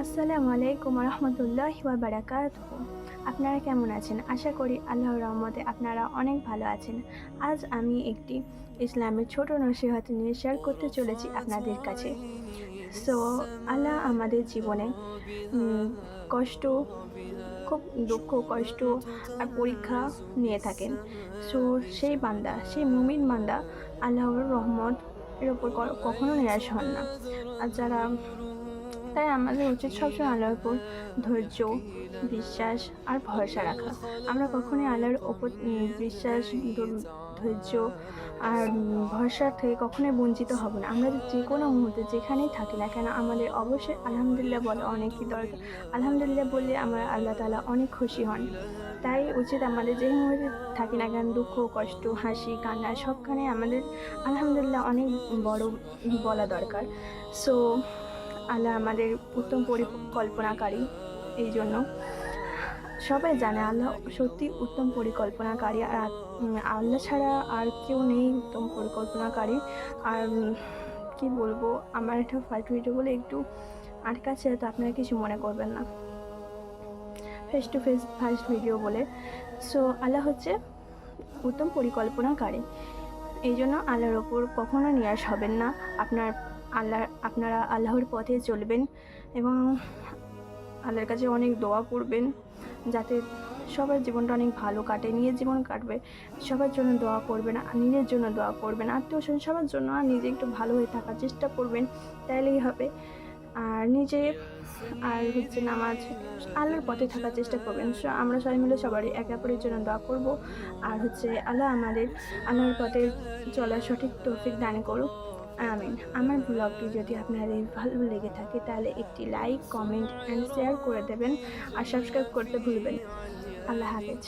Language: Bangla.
আসসালামু আলাইকুম রহমতুল্লাহি ওয়া বারাকাতুহু। আপনারা কেমন আছেন? আশা করি আল্লাহর রহমতে আপনারা অনেক ভালো আছেন। আজ আমি একটি ইসলামের ছোট নসিহত নিয়ে শেয়ার করতে চলেছি আপনাদের কাছে। সো আল্লাহ আমাদের জীবনে কষ্ট, খুব দুঃখ, কষ্ট আর পরীক্ষা নিয়ে থাকেন। সো সেই মুমিন বান্দা আল্লাহর রহমত এর ওপর কখনো নিরাশ হন না। আর তাই আমাদের উচিত সবসময় আল্লাহর উপর ধৈর্য, বিশ্বাস আর ভরসা রাখা। আমরা কখনোই আল্লাহর ওপর বিশ্বাস, ধৈর্য আর ভরসা থেকে কখনোই বঞ্চিত হব না। আমরা যে কোনো মুহূর্তে যেখানেই থাকি না কেন আমাদের অবশ্যই আলহামদুলিল্লাহ বলা অনেকই দরকার। আলহামদুলিল্লাহ বললে আমরা আল্লাহ তাআলা অনেক খুশি হন। তাই উচিত আমাদের যে মুহূর্তে থাকি না কেন, দুঃখ, কষ্ট, হাসি, কান্না সবখানে আমাদের আলহামদুলিল্লাহ অনেক বড় বলা দরকার। সো আল্লাহ আমাদের উত্তম পরিকল্পনাকারী। এই জন্য সবাই জানে আল্লাহ সত্যি উত্তম পরিকল্পনাকারী, আর আল্লাহ ছাড়া আর কেউ নেই উত্তম পরিকল্পনাকারী। আর কি বলবো, আমার একটা ফার্স্ট ভিডিও বলে একটু আটকাচ্ছে, তো আপনারা কিছু মনে করবেন না, face to face first video বলে। সো আল্লাহ হচ্ছে উত্তম পরিকল্পনাকারী। এই জন্য আল্লাহর ওপর কখনো নিরাশ হবেন না। আপনারা আল্লাহর পথে চলবেন এবং আল্লাহর কাছে অনেক দোয়া করবেন যাতে সবার জীবনটা অনেক ভালো কাটে। নিজের জীবন কাটবে, সবার জন্য দোয়া করবেন, নিজের জন্য দোয়া করবেন, আত্মীয়স্বজন সবার জন্য, আর নিজে একটু ভালো হয়ে থাকার চেষ্টা করবেন, তাইলেই হবে। আর নামাজ, আল্লাহর পথে থাকার চেষ্টা করবেন। আমরা সবাই মিলে সবারই একে অপরের জন্য দোয়া করব। আর আল্লাহ আমাদের আল্লাহর পথে চলার সঠিক তৌফিক দান করুক, আমিন। আমার ব্লগটি যদি আপনাদের ভালো লেগে থাকে তাহলে একটি লাইক, কমেন্ট অ্যান্ড শেয়ার করে দেবেন, আর সাবস্ক্রাইব করতে ভুলবেন। আল্লাহ হাফেজ।